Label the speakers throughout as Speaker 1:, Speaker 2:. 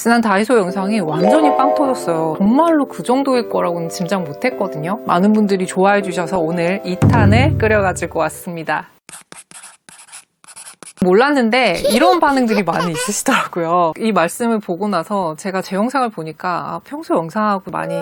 Speaker 1: 지난 다이소 영상이 완전히 빵 터졌어요. 정말로 그 정도일 거라고는 짐작 못했거든요. 많은 분들이 좋아해 주셔서 오늘 2탄을 끓여가지고 왔습니다. 몰랐는데 이런 반응들이 많이 있으시더라고요. 이 말씀을 보고 나서 제가 제 영상을 보니까 평소 영상하고 많이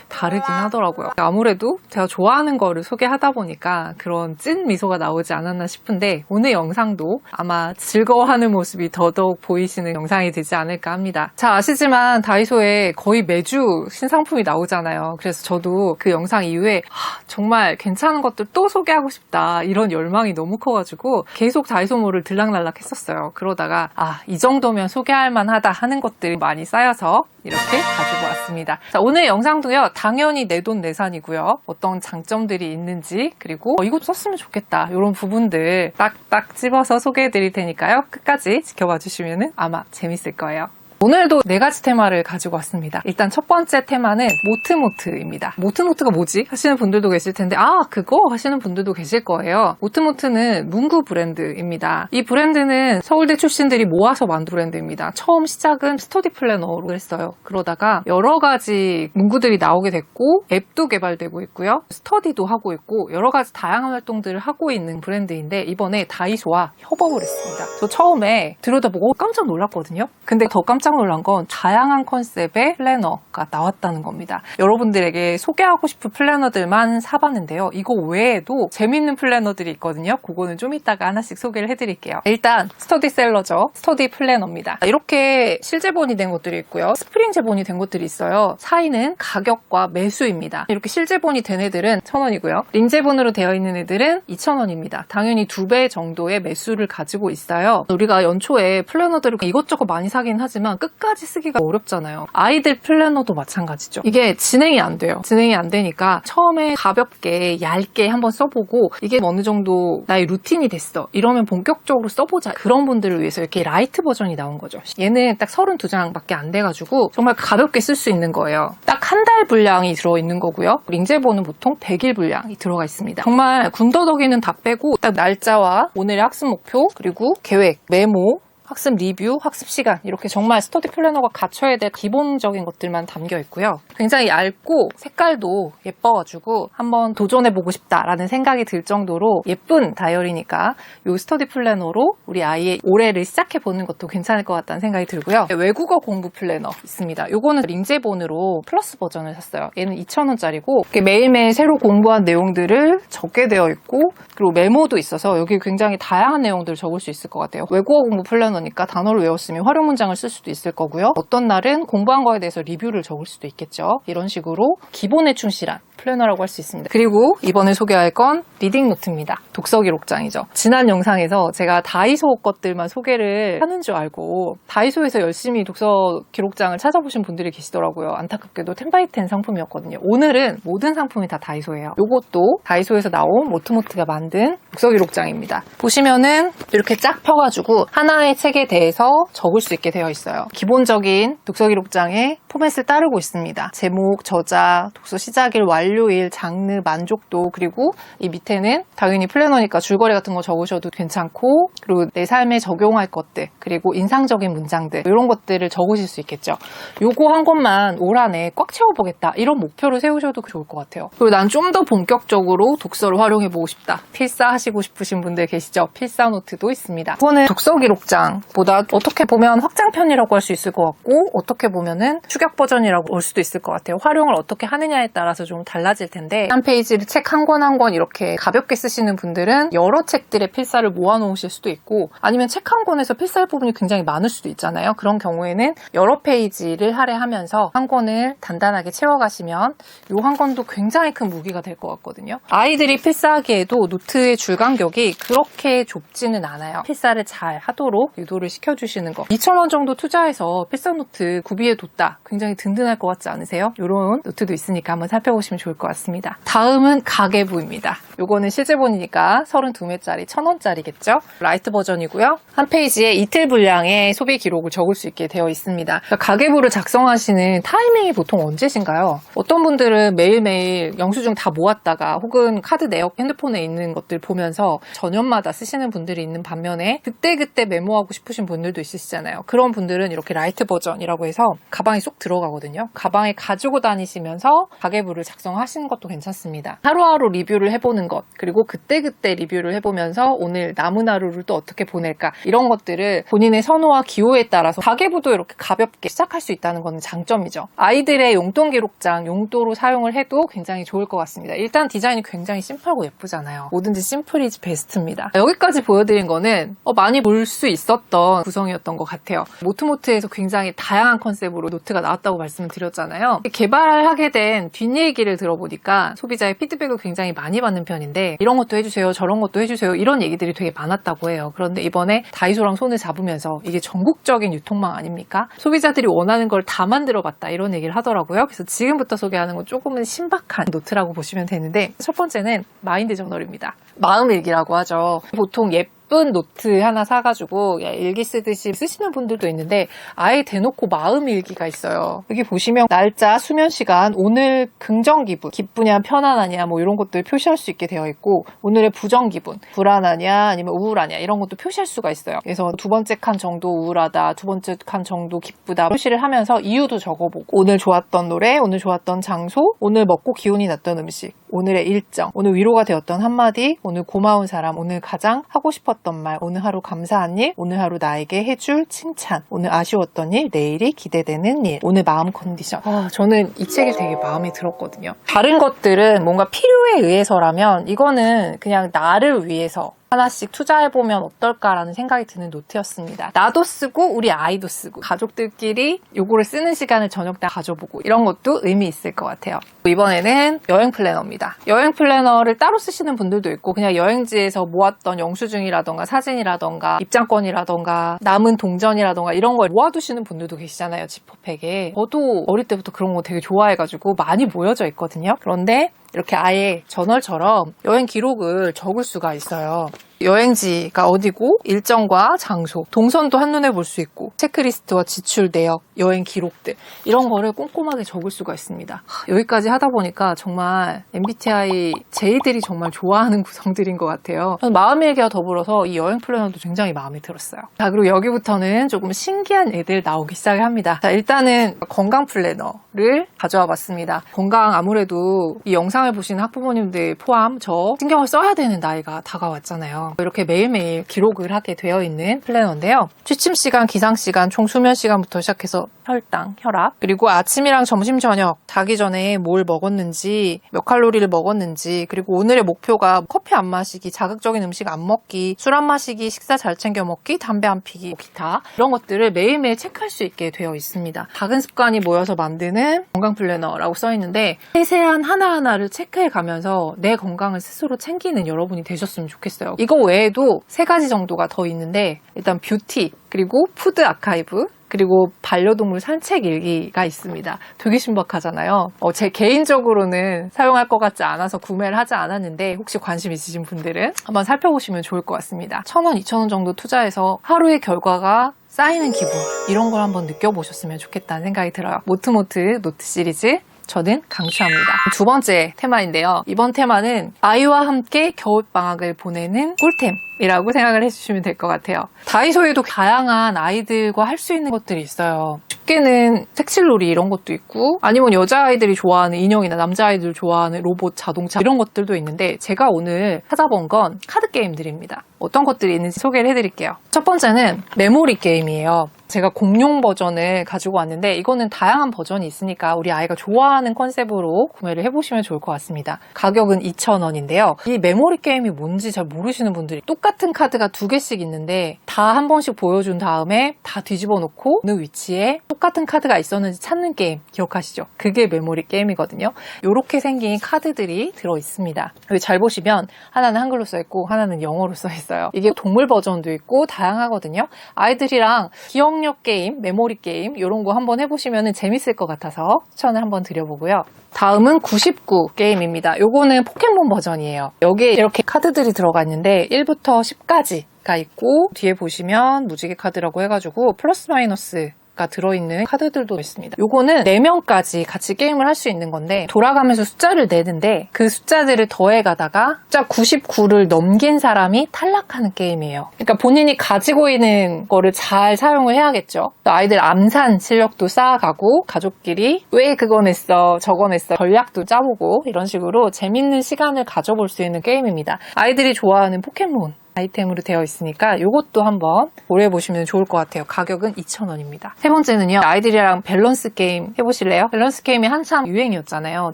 Speaker 1: 다르긴 하더라고요. 아무래도 제가 좋아하는 거를 소개하다 보니까 그런 찐 미소가 나오지 않았나 싶은데 오늘 영상도 아마 즐거워하는 모습이 더더욱 보이시는 영상이 되지 않을까 합니다. 잘 아시지만 다이소에 거의 매주 신상품이 나오잖아요. 그래서 저도 그 영상 이후에 정말 괜찮은 것들 또 소개하고 싶다 이런 열망이 너무 커가지고 계속 다이소몰을 들락날락 했었어요. 그러다가 이 정도면 소개할 만하다 하는 것들이 많이 쌓여서 이렇게 가지고 왔습니다. 자, 오늘 영상도요, 당연히 내돈내산이고요. 어떤 장점들이 있는지, 그리고 이것도 썼으면 좋겠다 이런 부분들 딱딱 집어서 소개해 드릴 테니까요. 끝까지 지켜봐 주시면 아마 재밌을 거예요. 오늘도 4가지 테마를 가지고 왔습니다. 일단 첫 번째 테마는 모트모트입니다. 모트모트가 뭐지? 하시는 분들도 계실 텐데 그거? 하시는 분들도 계실 거예요. 모트모트는 문구 브랜드입니다. 이 브랜드는 서울대 출신들이 모아서 만든 브랜드입니다. 처음 시작은 스터디 플래너로 했어요. 그러다가 여러 가지 문구들이 나오게 됐고 앱도 개발되고 있고요. 스터디도 하고 있고 여러 가지 다양한 활동들을 하고 있는 브랜드인데 이번에 다이소와 협업을 했습니다. 저 처음에 들여다보고 깜짝 놀랐거든요. 근데 더 깜짝 놀란 건 다양한 컨셉의 플래너가 나왔다는 겁니다. 여러분들에게 소개하고 싶은 플래너들만 사봤는데요. 이거 외에도 재밌는 플래너들이 있거든요. 그거는 좀 이따가 하나씩 소개를 해드릴게요. 일단 스터디셀러죠. 스터디 플래너입니다. 이렇게 실제본이 된 것들이 있고요. 스프링 제본이 된 것들이 있어요. 차이는 가격과 매수입니다. 이렇게 실제본이 된 애들은 1,000원이고요. 링제본으로 되어 있는 애들은 2,000원입니다. 당연히 2배 정도의 매수를 가지고 있어요. 우리가 연초에 플래너들을 이것저것 많이 사긴 하지만 끝까지 쓰기가 어렵잖아요. 아이들 플래너도 마찬가지죠. 이게 진행이 안 돼요. 진행이 안 되니까 처음에 가볍게 얇게 한번 써보고 이게 어느 정도 나의 루틴이 됐어. 이러면 본격적으로 써보자. 그런 분들을 위해서 이렇게 라이트 버전이 나온 거죠. 얘는 딱 32장밖에 안 돼가지고 정말 가볍게 쓸 수 있는 거예요. 딱 한 달 분량이 들어있는 거고요. 링제본은 보통 100일 분량이 들어가 있습니다. 정말 군더더기는 다 빼고 딱 날짜와 오늘의 학습 목표 그리고 계획, 메모 학습 리뷰, 학습 시간 이렇게 정말 스터디 플래너가 갖춰야 될 기본적인 것들만 담겨 있고요. 굉장히 얇고 색깔도 예뻐가지고 한번 도전해보고 싶다라는 생각이 들 정도로 예쁜 다이어리니까 이 스터디 플래너로 우리 아이의 올해를 시작해보는 것도 괜찮을 것 같다는 생각이 들고요. 외국어 공부 플래너 있습니다. 이거는 링제본으로 플러스 버전을 샀어요. 얘는 2,000원짜리고 매일매일 새로 공부한 내용들을 적게 되어 있고 그리고 메모도 있어서 여기 굉장히 다양한 내용들을 적을 수 있을 것 같아요. 외국어 공부 플래너 니까 단어를 외웠으면 활용 문장을 쓸 수도 있을 거고요. 어떤 날은 공부한 거에 대해서 리뷰를 적을 수도 있겠죠. 이런 식으로 기본에 충실한 플래너라고 할 수 있습니다. 그리고 이번에 소개할 건 리딩 노트입니다. 독서 기록장이죠. 지난 영상에서 제가 다이소 것들만 소개를 하는 줄 알고 다이소에서 열심히 독서 기록장을 찾아보신 분들이 계시더라고요. 안타깝게도 10x10 상품이었거든요. 오늘은 모든 상품이 다 다이소예요. 이것도 다이소에서 나온 모트모트가 만든 독서 기록장입니다. 보시면은 이렇게 쫙 펴가지고 하나의 책에 대해서 적을 수 있게 되어 있어요. 기본적인 독서 기록장의 포맷을 따르고 있습니다. 제목, 저자, 독서 시작일, 완료일, 장르, 만족도 그리고 이 밑에는 당연히 플래너니까 줄거리 같은 거 적으셔도 괜찮고 그리고 내 삶에 적용할 것들 그리고 인상적인 문장들 이런 것들을 적으실 수 있겠죠. 요거 한 것만 올 한 해 꽉 채워보겠다 이런 목표를 세우셔도 좋을 것 같아요. 그리고 난 좀 더 본격적으로 독서를 활용해보고 싶다. 필사하시고 싶으신 분들 계시죠? 필사 노트도 있습니다. 이거는 독서 기록장보다 어떻게 보면 확장편이라고 할 수 있을 것 같고 어떻게 보면은 축약 버전이라고 볼 수도 있을 것 같아요. 활용을 어떻게 하느냐에 따라서 좀 달라질 텐데 한 페이지를 책 한 권 한 권 이렇게 가볍게 쓰시는 분들은 여러 책들의 필사를 모아놓으실 수도 있고 아니면 책 한 권에서 필사할 부분이 굉장히 많을 수도 있잖아요. 그런 경우에는 여러 페이지를 할애하면서 한 권을 단단하게 채워가시면 이 한 권도 굉장히 큰 무기가 될 것 같거든요. 아이들이 필사하기에도 노트의 줄 간격이 그렇게 좁지는 않아요. 필사를 잘 하도록 유도를 시켜주시는 거. 2,000원 정도 투자해서 필사 노트 구비해뒀다. 굉장히 든든할 것 같지 않으세요? 이런 노트도 있으니까 한번 살펴보시면 좋을 것 같습니다. 다음은 가계부입니다. 요거는 실제본이니까 32매짜리 1,000원짜리겠죠? 라이트 버전이고요. 한 페이지에 이틀 분량의 소비 기록을 적을 수 있게 되어 있습니다. 가계부를 작성하시는 타이밍이 보통 언제신가요? 어떤 분들은 매일매일 영수증 다 모았다가 혹은 카드 내역 핸드폰에 있는 것들 보면서 전년마다 쓰시는 분들이 있는 반면에 그때그때 메모하고 싶으신 분들도 있으시잖아요. 그런 분들은 이렇게 라이트 버전이라고 해서 가방에 쏙 들어가거든요. 가방에 가지고 다니시면서 가계부를 작성하시는 것도 괜찮습니다. 하루하루 리뷰를 해보는 것, 그리고 그때그때 리뷰를 해보면서 오늘 남은 하루를 또 어떻게 보낼까, 이런 것들을 본인의 선호와 기호에 따라서 가계부도 이렇게 가볍게 시작할 수 있다는 건 장점이죠. 아이들의 용돈 기록장 용도로 사용을 해도 굉장히 좋을 것 같습니다. 일단 디자인이 굉장히 심플하고 예쁘잖아요. 뭐든지 심플 이즈 베스트입니다. 여기까지 보여드린 거는 많이 볼 수 있었던 구성이었던 것 같아요. 모트모트에서 굉장히 다양한 컨셉으로 노트가 나왔다고 말씀을 드렸잖아요. 개발하게 된 뒷얘기를 들어보니까 소비자의 피드백을 굉장히 많이 받는 편인데, 이런 것도 해주세요, 저런 것도 해주세요, 이런 얘기들이 되게 많았다고 해요. 그런데 이번에 다이소랑 손을 잡으면서 이게 전국적인 유통망 아닙니까? 소비자들이 원하는 걸 다 만들어봤다, 이런 얘기를 하더라고요. 그래서 지금부터 소개하는 건 조금은 신박한 노트라고 보시면 되는데, 첫 번째는 마인드 저널입니다. 마음일기라고 하죠. 보통 예쁜 노트 하나 사가지고 일기 쓰듯이 쓰시는 분들도 있는데, 아예 대놓고 마음일기가 있어요. 여기 보시면 날짜, 수면시간, 오늘 긍정기분, 기쁘냐 편안하냐 뭐 이런 것들 표시할 수 있게 되어 있고, 오늘의 부정기분, 불안하냐 아니면 우울하냐 이런 것도 표시할 수가 있어요. 그래서 두 번째 칸 정도 우울하다, 두 번째 칸 정도 기쁘다 표시를 하면서 이유도 적어보고, 오늘 좋았던 노래, 오늘 좋았던 장소, 오늘 먹고 기운이 났던 음식, 오늘의 일정, 오늘 위로가 되었던 한마디, 오늘 고마운 사람, 오늘 가장 하고 싶었던 말, 오늘 하루 감사한 일, 오늘 하루 나에게 해줄 칭찬, 오늘 아쉬웠던 일, 내일이 기대되는 일, 오늘 마음 컨디션. 저는 이 책이 되게 마음에 들었거든요. 다른 것들은 뭔가 필요에 의해서라면, 이거는 그냥 나를 위해서 하나씩 투자해보면 어떨까라는 생각이 드는 노트였습니다. 나도 쓰고 우리 아이도 쓰고 가족들끼리 요거를 쓰는 시간을 저녁 때 가져보고, 이런 것도 의미 있을 것 같아요. 이번에는 여행 플래너입니다. 여행 플래너를 따로 쓰시는 분들도 있고, 그냥 여행지에서 모았던 영수증이라던가 사진이라던가 입장권이라던가 남은 동전이라던가 이런 걸 모아두시는 분들도 계시잖아요, 지퍼백에. 저도 어릴 때부터 그런 거 되게 좋아해가지고 많이 모여져 있거든요. 그런데 이렇게 아예 저널처럼 여행 기록을 적을 수가 있어요. 여행지가 어디고, 일정과 장소, 동선도 한눈에 볼 수 있고, 체크리스트와 지출 내역, 여행 기록들, 이런 거를 꼼꼼하게 적을 수가 있습니다. 여기까지 하다 보니까 정말 MBTI J들이 정말 좋아하는 구성들인 것 같아요. 저는 마음일기와 더불어서 이 여행 플래너도 굉장히 마음에 들었어요. 자, 그리고 여기부터는 조금 신기한 애들 나오기 시작을 합니다. 자, 일단은 건강 플래너를 가져와 봤습니다. 건강, 아무래도 이 영상을 보시는 학부모님들 포함 저 신경을 써야 되는 나이가 다가왔잖아요. 이렇게 매일매일 기록을 하게 되어 있는 플래너인데요. 취침 시간, 기상 시간, 총 수면 시간부터 시작해서 혈당, 혈압, 그리고 아침이랑 점심, 저녁, 자기 전에 뭘 먹었는지, 몇 칼로리를 먹었는지, 그리고 오늘의 목표가 커피 안 마시기, 자극적인 음식 안 먹기, 술 안 마시기, 식사 잘 챙겨 먹기, 담배 안 피기, 기타 이런 것들을 매일매일 체크할 수 있게 되어 있습니다. 작은 습관이 모여서 만드는 건강 플래너라고 써 있는데, 세세한 하나하나를 체크해 가면서 내 건강을 스스로 챙기는 여러분이 되셨으면 좋겠어요. 이거 외에도 3가지 정도가 더 있는데, 일단 뷰티, 그리고 푸드 아카이브, 그리고 반려동물 산책 일기가 있습니다. 되게 신박하잖아요. 제 개인적으로는 사용할 것 같지 않아서 구매를 하지 않았는데, 혹시 관심 있으신 분들은 한번 살펴보시면 좋을 것 같습니다. 1,000원, 2,000원 정도 투자해서 하루의 결과가 쌓이는 기분, 이런 걸 한번 느껴보셨으면 좋겠다는 생각이 들어요. 모트모트 노트 시리즈 저는 강추합니다. 두 번째 테마인데요. 이번 테마는 아이와 함께 겨울방학을 보내는 꿀템이라고 생각을 해주시면 될 것 같아요. 다이소에도 다양한 아이들과 할 수 있는 것들이 있어요. 쉽게는 색칠놀이 이런 것도 있고, 아니면 여자아이들이 좋아하는 인형이나 남자아이들 좋아하는 로봇, 자동차 이런 것들도 있는데, 제가 오늘 찾아본 건 카드 게임들입니다. 어떤 것들이 있는지 소개를 해드릴게요. 첫 번째는 메모리 게임이에요. 제가 공룡 버전을 가지고 왔는데, 이거는 다양한 버전이 있으니까 우리 아이가 좋아하는 컨셉으로 구매를 해보시면 좋을 것 같습니다. 가격은 2,000원인데요. 이 메모리 게임이 뭔지 잘 모르시는 분들이, 똑같은 카드가 2개씩 있는데 다 한 번씩 보여준 다음에 다 뒤집어 놓고 어느 위치에 똑같은 카드가 있었는지 찾는 게임 기억하시죠? 그게 메모리 게임이거든요. 이렇게 생긴 카드들이 들어있습니다. 여기 잘 보시면 하나는 한글로 써있고 하나는 영어로 써있어요. 이게 동물 버전도 있고 다양하거든요. 아이들이랑 기억 기억력 게임, 메모리 게임 이런 거 한번 해보시면 재밌을 것 같아서 추천을 한번 드려보고요. 다음은 99 게임입니다. 요거는 포켓몬 버전이에요. 여기에 이렇게 카드들이 들어가 있는데 1부터 10까지가 있고 뒤에 보시면 무지개 카드라고 해가지고 플러스 마이너스 가 들어있는 카드들도 있습니다. 요거는 4명까지 같이 게임을 할 수 있는 건데 돌아가면서 숫자를 내는데 그 숫자들을 더해가다가 숫자 99를 넘긴 사람이 탈락하는 게임이에요. 그러니까 본인이 가지고 있는 거를 잘 사용을 해야겠죠. 아이들 암산 실력도 쌓아가고 가족끼리 왜 그거 냈어 저거 냈어 전략도 짜보고 이런 식으로 재밌는 시간을 가져볼 수 있는 게임입니다. 아이들이 좋아하는 포켓몬 아이템으로 되어 있으니까 이것도 한번 고려해보시면 좋을 것 같아요. 가격은 2,000원입니다. 세 번째는요. 아이들이랑 밸런스 게임 해보실래요? 밸런스 게임이 한참 유행이었잖아요.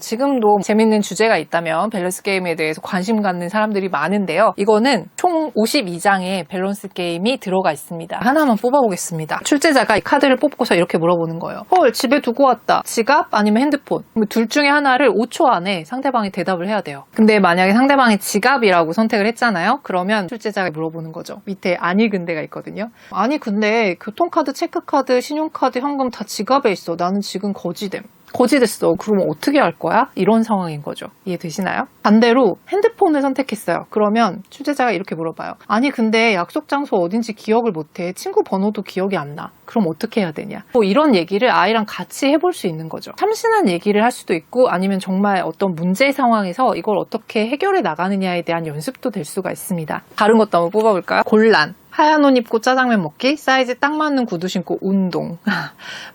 Speaker 1: 지금도 재밌는 주제가 있다면 밸런스 게임에 대해서 관심 갖는 사람들이 많은데요. 이거는 총 52장의 밸런스 게임이 들어가 있습니다. 하나만 뽑아보겠습니다. 출제자가 이 카드를 뽑고서 이렇게 물어보는 거예요. 헐, 집에 두고 왔다. 지갑 아니면 핸드폰? 둘 중에 하나를 5초 안에 상대방이 대답을 해야 돼요. 근데 만약에 상대방이 지갑이라고 선택을 했잖아요. 그러면 출제자가 물어보는 거죠. 밑에 아니 근데가 있거든요. 아니 근데 교통카드, 체크카드, 신용카드, 현금 다 지갑에 있어. 나는 지금 거지됐어. 그러면 어떻게 할 거야? 이런 상황인 거죠. 이해되시나요? 반대로 핸드폰을 선택했어요. 그러면 출제자가 이렇게 물어봐요. 아니 근데 약속 장소 어딘지 기억을 못해. 친구 번호도 기억이 안 나. 그럼 어떻게 해야 되냐? 뭐 이런 얘기를 아이랑 같이 해볼 수 있는 거죠. 참신한 얘기를 할 수도 있고 아니면 정말 어떤 문제 상황에서 이걸 어떻게 해결해 나가느냐에 대한 연습도 될 수가 있습니다. 다른 것도 한번 뽑아볼까요? 곤란. 하얀 옷 입고 짜장면 먹기, 사이즈 딱 맞는 구두 신고 운동,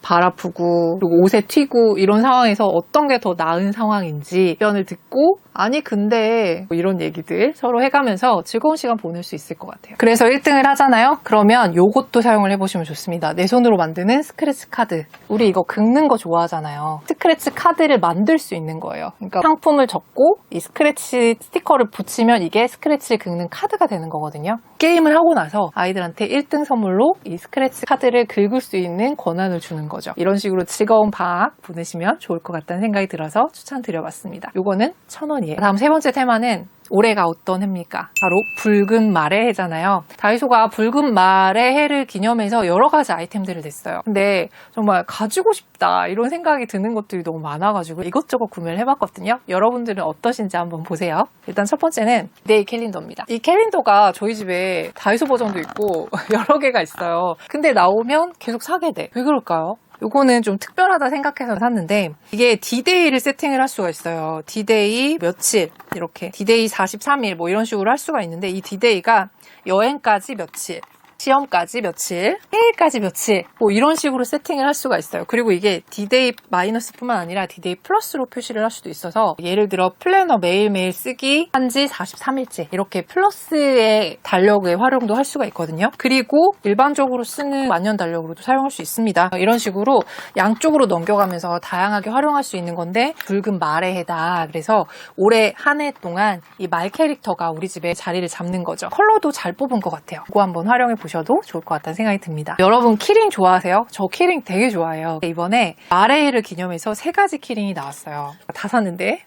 Speaker 1: 발 아프고 그리고 옷에 튀고 이런 상황에서 어떤 게 더 나은 상황인지 의견을 듣고 아니 근데 뭐 이런 얘기들 서로 해가면서 즐거운 시간 보낼 수 있을 것 같아요. 그래서 1등을 하잖아요. 그러면 요것도 사용을 해보시면 좋습니다. 내 손으로 만드는 스크래치 카드. 우리 이거 긁는 거 좋아하잖아요. 스크래치 카드를 만들 수 있는 거예요. 그러니까 상품을 적고 이 스크래치 스티커를 붙이면 이게 스크래치를 긁는 카드가 되는 거거든요. 게임을 하고 나서 아이들한테 1등 선물로 이 스크래치 카드를 긁을 수 있는 권한을 주는 거죠. 이런 식으로 즐거운 방학 보내시면 좋을 것 같다는 생각이 들어서 추천드려봤습니다. 요거는 1,000원이에요. 다음 세 번째 테마는 올해가 어떤 해입니까? 바로 붉은 말의 해잖아요. 다이소가 붉은 말의 해를 기념해서 여러 가지 아이템들을 냈어요. 근데 정말 가지고 싶다 이런 생각이 드는 것들이 너무 많아가지고 이것저것 구매를 해봤거든요. 여러분들은 어떠신지 한번 보세요. 일단 첫 번째는 디데이 캘린더입니다. 이 캘린더가 저희 집에 다이소 버전도 있고 여러 개가 있어요. 근데 나오면 계속 사게 돼. 왜 그럴까요? 요거는 좀 특별하다 생각해서 샀는데 이게 디데이를 세팅을 할 수가 있어요. 디데이 며칠 이렇게 디데이 43일 뭐 이런 식으로 할 수가 있는데 이 디데이가 여행까지 며칠 시험까지 며칠, 생일까지 며칠 뭐 이런 식으로 세팅을 할 수가 있어요. 그리고 이게 디데이 마이너스뿐만 아니라 디데이 플러스로 표시를 할 수도 있어서 예를 들어 플래너 매일매일 쓰기 한지 43일째 이렇게 플러스의 달력의 활용도 할 수가 있거든요. 그리고 일반적으로 쓰는 만년 달력으로도 사용할 수 있습니다. 이런 식으로 양쪽으로 넘겨가면서 다양하게 활용할 수 있는 건데 붉은 말의 해다. 그래서 올해 한 해 동안 이 말 캐릭터가 우리 집에 자리를 잡는 거죠. 컬러도 잘 뽑은 것 같아요. 이거 한번 활용해 보셔도 좋을 것 같다는 생각이 듭니다. 여러분 키링 좋아하세요? 저 키링 되게 좋아해요. 이번에 말의 해를 기념해서 3가지 키링이 나왔어요. 다 샀는데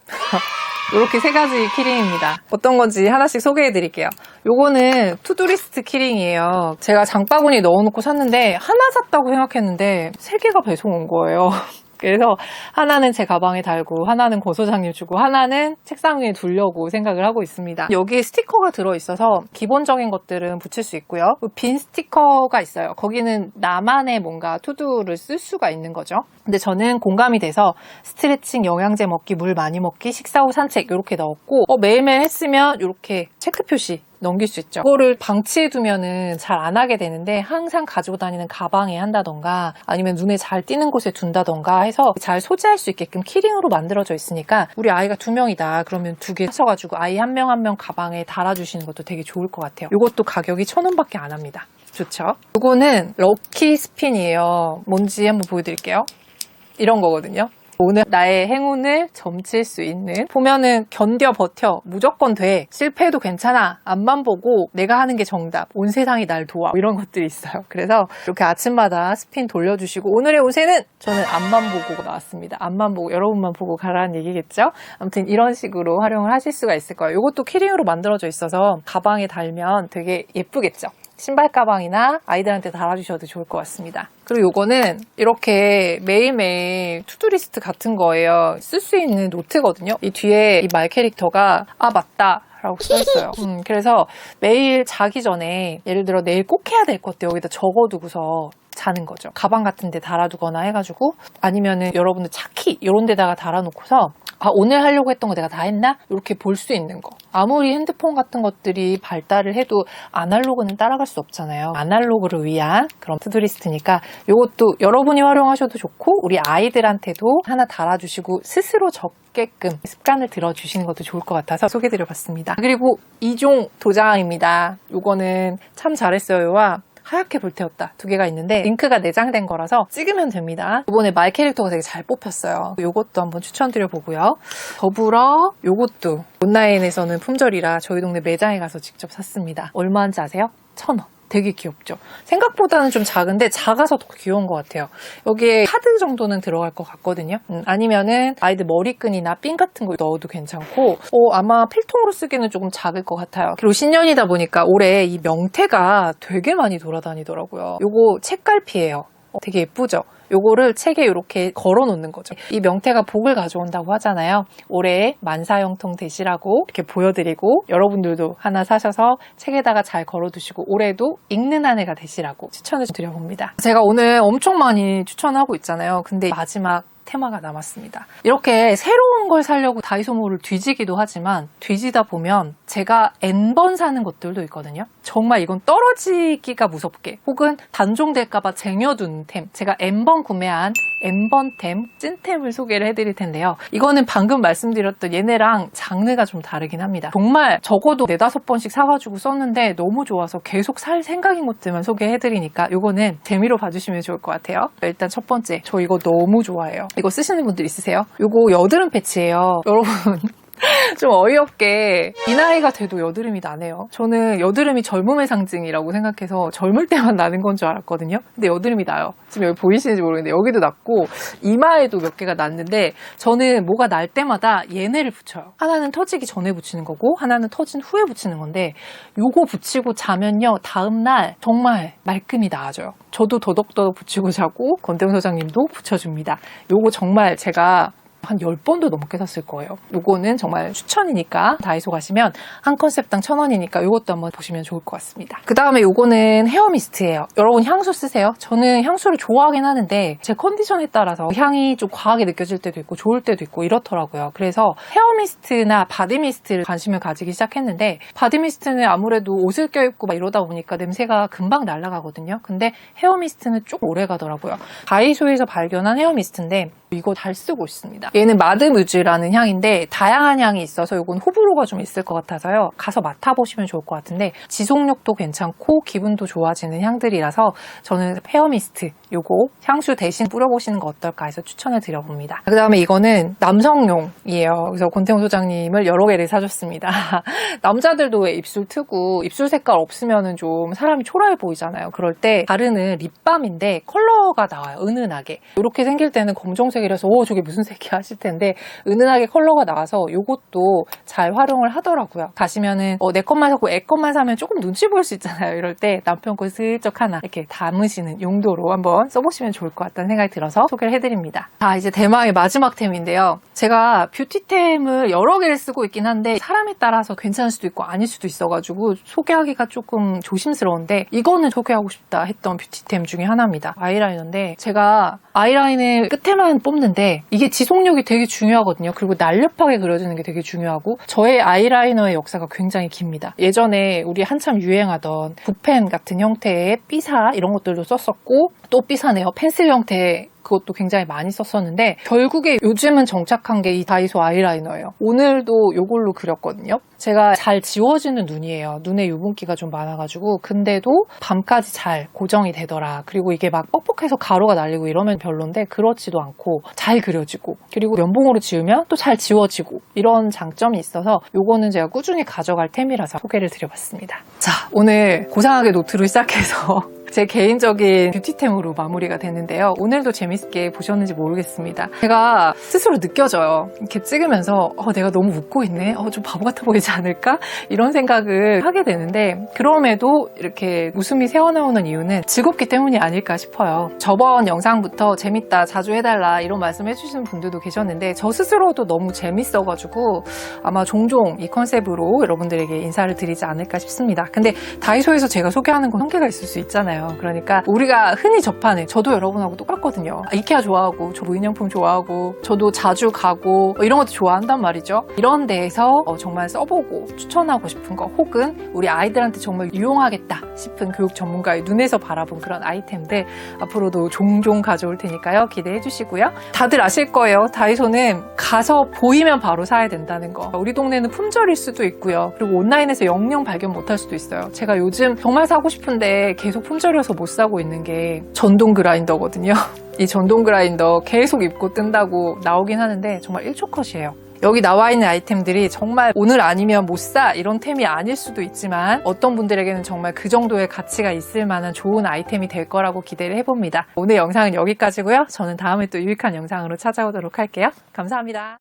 Speaker 1: 이렇게 3가지 키링입니다. 어떤 건지 하나씩 소개해 드릴게요. 요거는 투두리스트 키링이에요. 제가 장바구니에 넣어놓고 샀는데 하나 샀다고 생각했는데 3개가 배송 온 거예요. 그래서 하나는 제 가방에 달고 하나는 고 소장님 주고 하나는 책상 위에 두려고 생각을 하고 있습니다. 여기에 스티커가 들어있어서 기본적인 것들은 붙일 수 있고요. 빈 스티커가 있어요. 거기는 나만의 뭔가 투두를 쓸 수가 있는 거죠. 근데 저는 공감이 돼서 스트레칭, 영양제 먹기, 물 많이 먹기, 식사 후 산책 이렇게 넣었고 매일매일 했으면 이렇게 체크 표시 넘길 수 있죠. 그거를 방치해두면은 잘 안 하게 되는데 항상 가지고 다니는 가방에 한다던가 아니면 눈에 잘 띄는 곳에 둔다던가 해서 잘 소지할 수 있게끔 키링으로 만들어져 있으니까 우리 아이가 2명이다 그러면 2개 사셔가지고 아이 한 명 한 명 가방에 달아주시는 것도 되게 좋을 것 같아요. 이것도 가격이 1,000원밖에 안 합니다. 좋죠? 이거는 럭키 스핀이에요. 뭔지 한번 보여드릴게요. 이런 거거든요. 오늘 나의 행운을 점칠 수 있는 보면은 견뎌 버텨 무조건 돼 실패해도 괜찮아 앞만 보고 내가 하는 게 정답 온 세상이 날 도와 이런 것들이 있어요. 그래서 이렇게 아침마다 스핀 돌려주시고 오늘의 운세는 저는 앞만 보고 나왔습니다. 앞만 보고 여러분만 보고 가라는 얘기겠죠. 아무튼 이런 식으로 활용을 하실 수가 있을 거예요. 이것도 키링으로 만들어져 있어서 가방에 달면 되게 예쁘겠죠. 신발 가방이나 아이들한테 달아주셔도 좋을 것 같습니다. 그리고 요거는 이렇게 매일매일 투두리스트 같은 거예요. 쓸 수 있는 노트거든요. 이 뒤에 이 말 캐릭터가 아 맞다 라고 써있어요. 그래서 매일 자기 전에 예를 들어 내일 꼭 해야 될 것들 여기다 적어두고서 자는 거죠. 가방 같은 데 달아두거나 해가지고 아니면은 여러분들 차키 이런 데다가 달아놓고서 아 오늘 하려고 했던 거 내가 다 했나? 이렇게 볼 수 있는 거. 아무리 핸드폰 같은 것들이 발달을 해도 아날로그는 따라갈 수 없잖아요. 아날로그를 위한 그런 투두리스트니까 이것도 여러분이 활용하셔도 좋고 우리 아이들한테도 하나 달아주시고 스스로 적게끔 습관을 들어주시는 것도 좋을 것 같아서 소개드려봤습니다. 그리고 2종 도장입니다. 이거는 참 잘했어요와 하얗게 불태웠다 두 개가 있는데 링크가 내장된 거라서 찍으면 됩니다. 이번에 말 캐릭터가 되게 잘 뽑혔어요. 요것도 한번 추천드려보고요. 더불어 요것도 온라인에서는 품절이라 저희 동네 매장에 가서 직접 샀습니다. 얼마인지 아세요? 1,000원. 되게 귀엽죠? 생각보다는 좀 작은데 작아서 더 귀여운 것 같아요. 여기에 카드 정도는 들어갈 것 같거든요. 아니면은 아이들 머리끈이나 핀 같은 거 넣어도 괜찮고 아마 필통으로 쓰기는 조금 작을 것 같아요. 그리고 신년이다 보니까 올해 이 명태가 되게 많이 돌아다니더라고요. 요거 책갈피예요. 되게 예쁘죠? 요거를 책에 이렇게 걸어 놓는 거죠. 이 명태가 복을 가져온다고 하잖아요. 올해 만사형통 되시라고 이렇게 보여드리고 여러분들도 하나 사셔서 책에다가 잘 걸어 두시고 올해도 읽는 한 해가 되시라고 추천을 드려봅니다. 제가 오늘 엄청 많이 추천하고 있잖아요. 근데 마지막 테마가 남았습니다. 이렇게 새로운 걸 사려고 다이소몰을 뒤지기도 하지만 뒤지다 보면 제가 N번 사는 것들도 있거든요. 정말 이건 떨어지기가 무섭게 혹은 단종될까봐 쟁여둔 템, 제가 N번 구매한 N번템, 찐템을 소개를 해드릴 텐데요. 이거는 방금 말씀드렸던 얘네랑 장르가 좀 다르긴 합니다. 정말 적어도 4-5번씩 사가지고 썼는데 너무 좋아서 계속 살 생각인 것들만 소개해드리니까 이거는 재미로 봐주시면 좋을 것 같아요. 일단 첫 번째, 저 이거 너무 좋아해요. 이거 쓰시는 분들 있으세요? 이거 여드름 패치예요. 여러분 좀 어이없게 이 나이가 돼도 여드름이 나네요. 저는 여드름이 젊음의 상징이라고 생각해서 젊을 때만 나는 건 줄 알았거든요. 근데 여드름이 나요. 지금 여기 보이시는지 모르겠는데 여기도 났고 이마에도 몇 개가 났는데 저는 뭐가 날 때마다 얘네를 붙여요. 하나는 터지기 전에 붙이는 거고 하나는 터진 후에 붙이는 건데 요거 붙이고 자면요 다음날 정말 말끔히 나아져요. 저도 더덕더덕 붙이고 자고 권대웅 소장님도 붙여줍니다. 요거 정말 제가 한 10번도 넘게 샀을 거예요. 요거는 정말 추천이니까 다이소 가시면 한 컨셉당 1,000원이니까 요것도 한번 보시면 좋을 것 같습니다. 그 다음에 요거는 헤어 미스트예요. 여러분 향수 쓰세요? 저는 향수를 좋아하긴 하는데 제 컨디션에 따라서 향이 좀 과하게 느껴질 때도 있고 좋을 때도 있고 이렇더라고요. 그래서 헤어 미스트나 바디 미스트를 관심을 가지기 시작했는데 바디 미스트는 아무래도 옷을 껴입고 막 이러다 보니까 냄새가 금방 날아가거든요. 근데 헤어 미스트는 좀 오래 가더라고요. 다이소에서 발견한 헤어 미스트인데 이거 잘 쓰고 있습니다. 얘는 마드무즈라는 향인데 다양한 향이 있어서 이건 호불호가 좀 있을 것 같아서요. 가서 맡아보시면 좋을 것 같은데 지속력도 괜찮고 기분도 좋아지는 향들이라서 저는 헤어미스트 요거 향수 대신 뿌려보시는 거 어떨까 해서 추천을 드려봅니다. 그 다음에 이거는 남성용이에요. 그래서 권태웅 소장님을 여러 개를 사줬습니다. 남자들도 왜 입술 트고 입술 색깔 없으면 좀 사람이 초라해 보이잖아요. 그럴 때 바르는 립밤인데 컬러가 나와요. 은은하게. 이렇게 생길 때는 검정색이라서 저게 무슨 색이야 하실 텐데 은은하게 컬러가 나와서 이것도 잘 활용을 하더라고요. 가시면은 내 것만 사고 애 것만 사면 조금 눈치 보일 수 있잖아요. 이럴 때 남편 거 슬쩍 하나 이렇게 담으시는 용도로 한번 써보시면 좋을 것 같다는 생각이 들어서 소개를 해드립니다. 자, 이제 대망의 마지막 템인데요. 제가 뷰티템을 여러 개를 쓰고 있긴 한데 사람에 따라서 괜찮을 수도 있고 아닐 수도 있어가지고 소개하기가 조금 조심스러운데 이거는 소개하고 싶다 했던 뷰티템 중에 하나입니다. 아이라이너인데 제가 아이라인을 끝에만 뽑는데 이게 지속력이 되게 중요하거든요. 그리고 날렵하게 그려지는 게 되게 중요하고 저의 아이라이너의 역사가 굉장히 깁니다. 예전에 우리 한참 유행하던 붓펜 같은 형태의 삐사 이런 것들도 썼었고 또 삐사네요. 펜슬 형태의 그것도 굉장히 많이 썼었는데 결국에 요즘은 정착한 게 이 다이소 아이라이너예요. 오늘도 이걸로 그렸거든요. 제가 잘 지워지는 눈이에요. 눈에 유분기가 좀 많아가지고 근데도 밤까지 잘 고정이 되더라. 그리고 이게 막 뻑뻑해서 가루가 날리고 이러면 별론데 그렇지도 않고 잘 그려지고 그리고 면봉으로 지우면 또 잘 지워지고 이런 장점이 있어서 요거는 제가 꾸준히 가져갈 템이라서 소개를 드려봤습니다. 자, 오늘 고상하게 노트로 시작해서 제 개인적인 뷰티템으로 마무리가 됐는데요. 오늘도 재밌게 보셨는지 모르겠습니다. 제가 스스로 느껴져요. 이렇게 찍으면서 내가 너무 웃고 있네. 좀 바보 같아 보이지 않을까? 이런 생각을 하게 되는데 그럼에도 이렇게 웃음이 새어나오는 이유는 즐겁기 때문이 아닐까 싶어요. 저번 영상부터 재밌다, 자주 해달라 이런 말씀 해주시는 분들도 계셨는데 저 스스로도 너무 재밌어가지고 아마 종종 이 컨셉으로 여러분들에게 인사를 드리지 않을까 싶습니다. 근데 다이소에서 제가 소개하는 건 한계가 있을 수 있잖아요. 그러니까 우리가 흔히 접하는, 저도 여러분하고 똑같거든요. 이케아 좋아하고 저 무인양품 좋아하고 저도 자주 가고 이런 것도 좋아한단 말이죠. 이런 데에서 정말 써보고 추천하고 싶은 거 혹은 우리 아이들한테 정말 유용하겠다 싶은 교육 전문가의 눈에서 바라본 그런 아이템들 앞으로도 종종 가져올 테니까요. 기대해 주시고요. 다들 아실 거예요. 다이소는 가서 보이면 바로 사야 된다는 거. 우리 동네는 품절일 수도 있고요. 그리고 온라인에서 영영 발견 못할 수도 있어요. 제가 요즘 정말 사고 싶은데 계속 품절이어서 못 사고 있는 게 전동 그라인더거든요. 이 전동 그라인더 계속 입고 뜬다고 나오긴 하는데 정말 1초 컷이에요. 여기 나와 있는 아이템들이 정말 오늘 아니면 못 사 이런 템이 아닐 수도 있지만 어떤 분들에게는 정말 그 정도의 가치가 있을 만한 좋은 아이템이 될 거라고 기대를 해봅니다. 오늘 영상은 여기까지고요. 저는 다음에 또 유익한 영상으로 찾아오도록 할게요. 감사합니다.